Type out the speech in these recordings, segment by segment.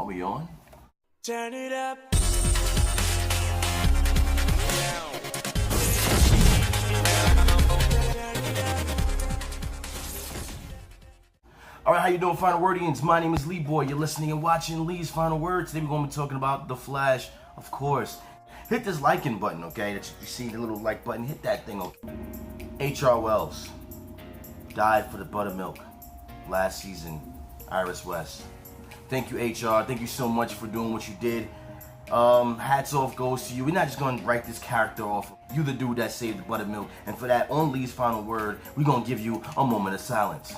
Are we on? Turn it up. Alright, how you doing, Final Wordians? My name is Leeboy. You're listening and watching Lee's Final Word. Today we're going to be talking about The Flash, of course. Hit this liking button, okay? That you see the little like button. Hit that thing, okay? H.R. Wells died for the buttermilk last season. Iris West. Thank you, HR. Thank you so much for doing what you did. Hats off goes to you. We're not just going to write this character off. You the dude that saved the buttermilk. And for that, on Lee's Final Word, we're going to give you a moment of silence.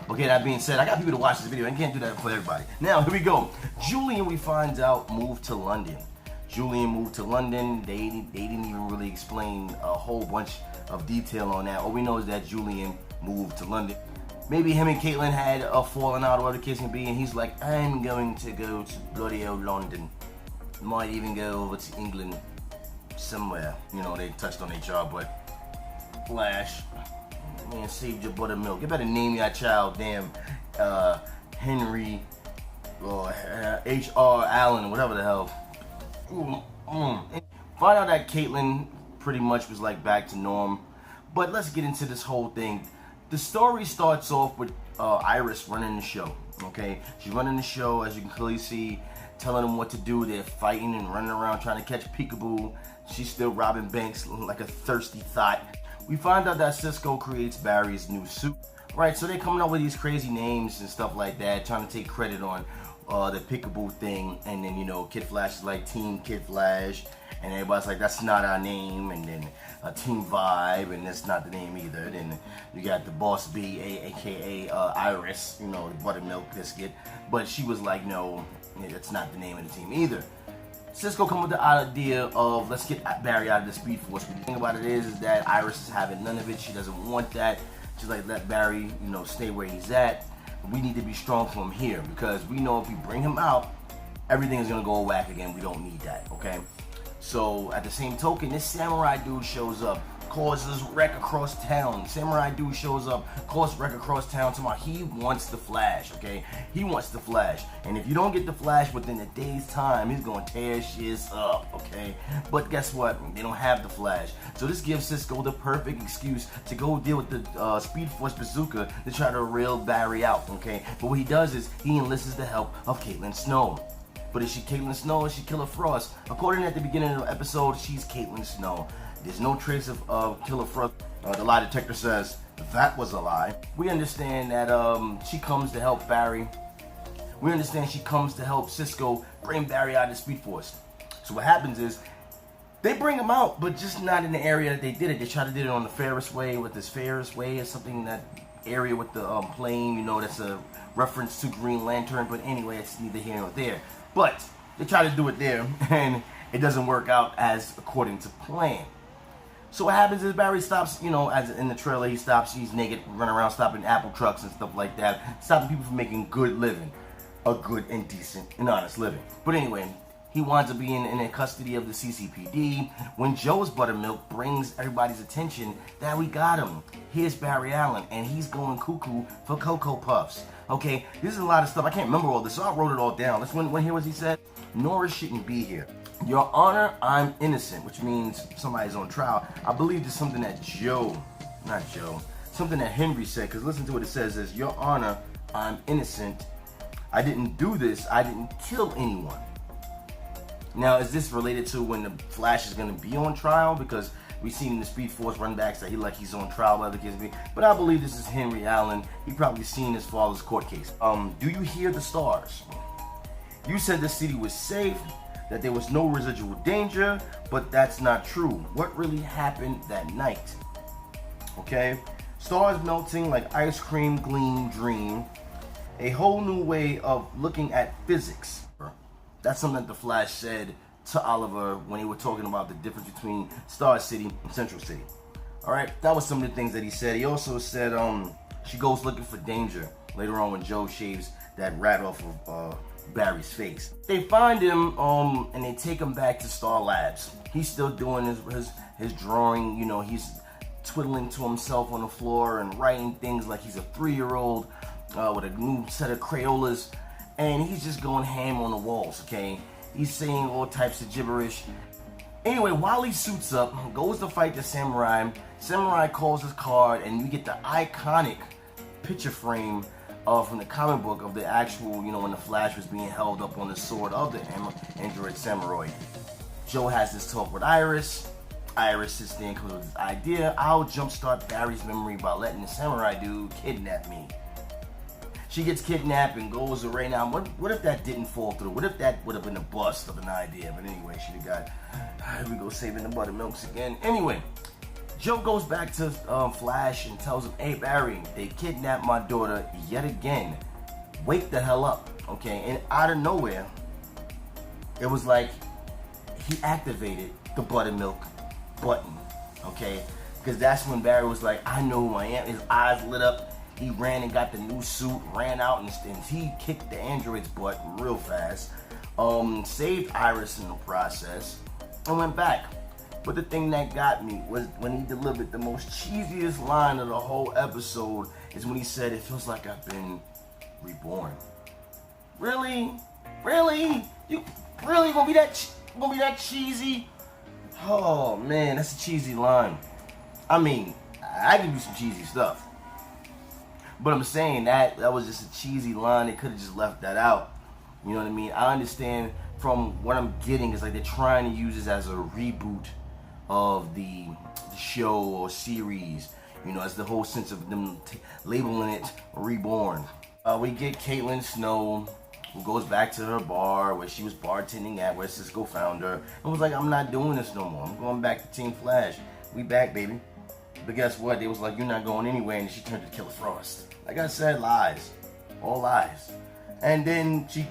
Okay, that being said, I got people to watch this video. I can't do that for everybody. Now, here we go. Julian, we find out, moved to London. Julian moved to London. They didn't even really explain a whole bunch of detail on that. All we know is that Julian moved to London. Maybe him and Caitlin had a falling out or whatever the case may be, and he's like, I'm going to go to bloody old London. Might even go over to England somewhere. You know, they touched on HR, but Flash, man, saved your buttermilk. You better name your child, damn, Henry or H.R. Allen or whatever the hell. Find out that Caitlin pretty much was like back to norm, but let's get into this whole thing. The story starts off with Iris running the show, okay? She's running the show, as you can clearly see, telling them what to do. They're fighting and running around trying to catch Peekaboo. She's still robbing banks like a thirsty thought. We find out that Cisco creates Barry's new suit. Right, so they're coming up with these crazy names and stuff like that, trying to take credit on the Peekaboo thing. And then, you know, Kid Flash is like Team Kid Flash. And everybody's like, that's not our name. And then Team Vibe, and that's not the name either. Then you got the Boss B, aka Iris, you know, the buttermilk biscuit. But she was like, no, that's not the name of the team either. Cisco come with the idea of, let's get Barry out of the Speed Force. But the thing about it is that Iris is having none of it. She doesn't want that. She's like, let Barry, you know, stay where he's at. We need to be strong for him here, because we know if we bring him out, everything is gonna go whack again. We don't need that, okay? So at the same token, this samurai dude shows up, causes wreck across town. Samurai dude shows up, causes wreck across town. He wants the Flash, okay? He wants the Flash. And if you don't get the Flash within a day's time, he's gonna tear shit up, okay? But guess what? They don't have the Flash. So this gives Cisco the perfect excuse to go deal with the Speed Force bazooka to try to reel Barry out, okay? But what he does is he enlists the help of Caitlin Snow. But is she Caitlin Snow or is she Killer Frost? According at the beginning of the episode, she's Caitlin Snow. There's no trace of Killer Frost. The lie detector says that was a lie. We understand that she comes to help Barry. We understand she comes to help Cisco bring Barry out of the Speed Force. So what happens is they bring him out, but just not in the area that they did it. They try to do it on the Ferris Way, with this Ferris Way or something, that area with the plane, you know, that's a reference to Green Lantern. But anyway, it's neither here nor there. But they try to do it there, and it doesn't work out as according to plan. So what happens is Barry stops, you know, as in the trailer, he stops, he's naked, running around stopping Apple trucks and stuff like that, stopping people from making good living, a good and decent and honest living. But anyway, he winds up being in the custody of the CCPD when Joe's buttermilk brings everybody's attention that we got him. Here's Barry Allen, and he's going cuckoo for Cocoa Puffs. Okay, this is a lot of stuff. I can't remember all this, so I wrote it all down. Let's want to hear what he said. Nora shouldn't be here. Your Honor, I'm innocent, which means somebody's on trial. I believe it's something that something that Henry said, because listen to what it says is, Your Honor, I'm innocent. I didn't do this. I didn't kill anyone. Now, is this related to when the Flash is going to be on trial? Because we've seen in the Speed Force runbacks that he's on trial, whatever the case may be. But I believe this is Henry Allen. He probably seen his father's court case. Do you hear the stars? You said the city was safe, that there was no residual danger, but that's not true. What really happened that night? Okay? Stars melting like ice cream, gleam, dream. A whole new way of looking at physics. That's something that the Flash said to Oliver when they were talking about the difference between Star City and Central City. Alright, that was some of the things that he said. He also said she goes looking for danger later on when Joe shaves that rat off of Barry's face. They find him and they take him back to Star Labs. He's still doing his drawing, you know, he's twiddling to himself on the floor and writing things like he's a 3-year-old with a new set of Crayolas. and he's just going ham on the walls, okay? He's saying all types of gibberish. Anyway, while he suits up, goes to fight the samurai. Samurai calls his card, and you get the iconic picture frame from the comic book of the actual, when the Flash was being held up on the sword of the android samurai. Joe has this talk with Iris. Iris sits there and comes with this idea: I'll jumpstart Barry's memory by letting the samurai dude kidnap me. She gets kidnapped and goes away. Now, what if that didn't fall through? What if that would have been a bust of an idea? But anyway, she'd have got, here we go, saving the buttermilks again. Anyway, Joe goes back to Flash and tells him, hey, Barry, they kidnapped my daughter yet again. Wake the hell up, okay? And out of nowhere, it was like he activated the buttermilk button, okay? Because that's when Barry was like, I know who I am. His eyes lit up. He ran and got the new suit, ran out, and he kicked the android's butt real fast. Saved Iris in the process, and went back. But the thing that got me was when he delivered the most cheesiest line of the whole episode is when he said, it feels like I've been reborn. Really? Really? You really gonna be that cheesy? Oh man, that's a cheesy line. I mean, I can do some cheesy stuff. But I'm saying that was just a cheesy line. They could have just left that out. You know what I mean? I understand from what I'm getting is like they're trying to use this as a reboot of the show or series. As the whole sense of them labeling it ReBorn. We get Caitlin Snow, who goes back to her bar where she was bartending at, where Cisco found her. And was like, I'm not doing this no more. I'm going back to Team Flash. We back, baby. But guess what? They was like, you're not going anywhere, and she turned to Killer Frost. Like I said, lies. All lies. And then she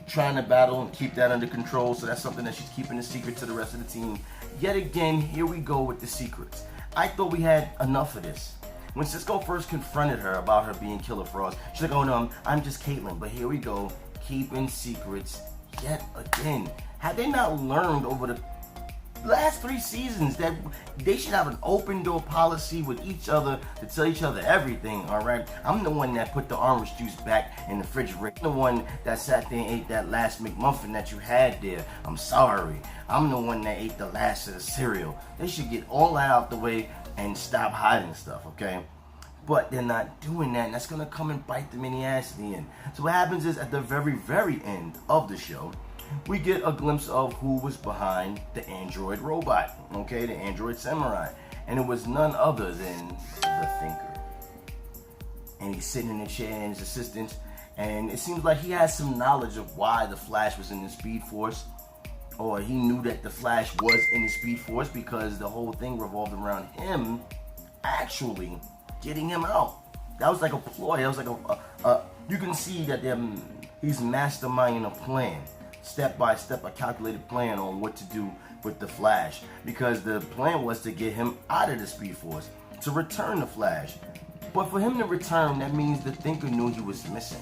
trying to battle and keep that under control, so that's something that she's keeping a secret to the rest of the team. Yet again, here we go with the secrets. I thought we had enough of this. When Cisco first confronted her about her being Killer Frost, she's like, oh no, I'm just Caitlin. But here we go, keeping secrets yet again. Have they not learned over the last 3 seasons that they should have an open door policy with each other to tell each other everything, alright? I'm the one that put the orange juice back in the refrigerator. I'm the one that sat there and ate that last McMuffin that you had there. I'm sorry. I'm the one that ate the last of the cereal. They should get all that out the way and stop hiding stuff, okay? But they're not doing that, and that's gonna come and bite them in the ass in the end. So what happens is at the very, very end of the show, we get a glimpse of who was behind the android robot, okay, the android samurai. And it was none other than the Thinker. And he's sitting in the chair and his assistant, and it seems like he has some knowledge of why the Flash was in the Speed Force, or he knew that the Flash was in the Speed Force because the whole thing revolved around him actually getting him out. That was like a ploy. That was like you can see that he's masterminding a plan. Step by step, a calculated plan on what to do with the Flash, because the plan was to get him out of the Speed Force, to return the Flash. But for him to return, that means the Thinker knew he was missing.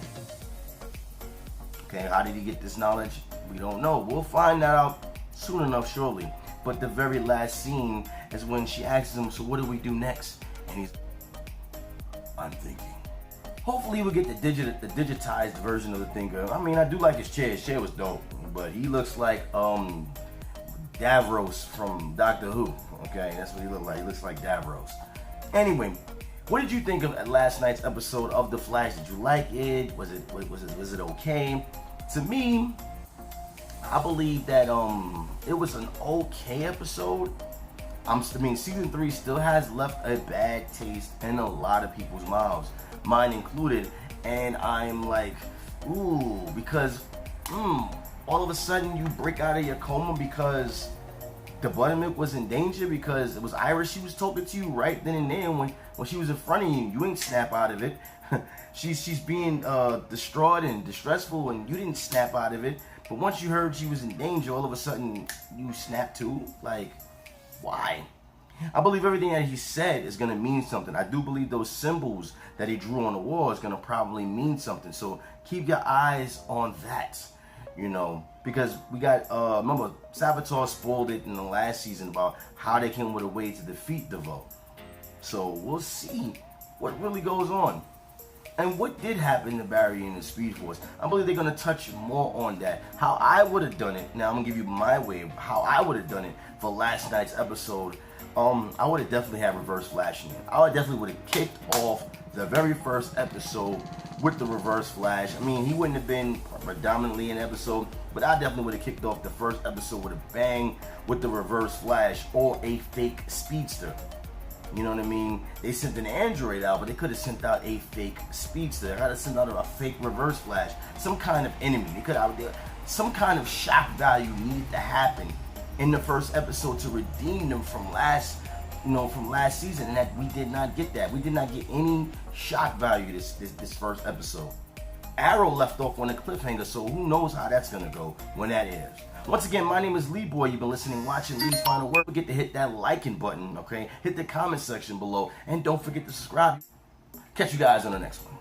Okay, how did he get this knowledge? We don't know. We'll find that out soon enough, surely. But the very last scene is when she asks him, so what do we do next? And he's, I'm thinking. Hopefully we'll get the digitized version of the Thinker. I mean, I do like his chair. His chair was dope. But he looks like Davros from Doctor Who. Okay, that's what he looked like. He looks like Davros. Anyway, what did you think of last night's episode of The Flash? Did you like it? Was it okay? To me, I believe that it was an okay episode. I mean, season 3 still has left a bad taste in a lot of people's mouths, mine included. And I'm like, ooh, because all of a sudden you break out of your coma because the buttermilk was in danger, because it was Iris she was talking to you right then and there when she was in front of you. You ain't snap out of it. she's being distraught and distressful, and you didn't snap out of it. But once you heard she was in danger, all of a sudden you snap too. Like, why? I believe everything that he said is going to mean something. I do believe those symbols that he drew on the wall is going to probably mean something. So keep your eyes on that, because we got, remember, Savitar spoiled it in the last season about how they came with a way to defeat Devo. So we'll see what really goes on. And what did happen to Barry and the Speed Force? I believe they're going to touch more on that. How I would have done it. Now I'm going to give you my way of how I would have done it for last night's episode. I would have definitely had Reverse Flash in it. I definitely would have kicked off the very first episode with the Reverse Flash. I mean, he wouldn't have been predominantly an episode, but I definitely would have kicked off the first episode with a bang with the Reverse Flash or a fake speedster. You know what I mean? They sent an android out, but they could have sent out a fake speedster. They could have sent out a fake Reverse Flash, some kind of enemy. They could have some kind of shock value needed to happen in the first episode to redeem them from last season, and that we did not get that. We did not get any shock value this first episode. Arrow left off on a cliffhanger, so who knows how that's gonna go when that airs. Once again, my name is Leeboy. You've been listening, watching Lee's Final Word. Don't forget to hit that liking button, okay? Hit the comment section below, and don't forget to subscribe. Catch you guys on the next one.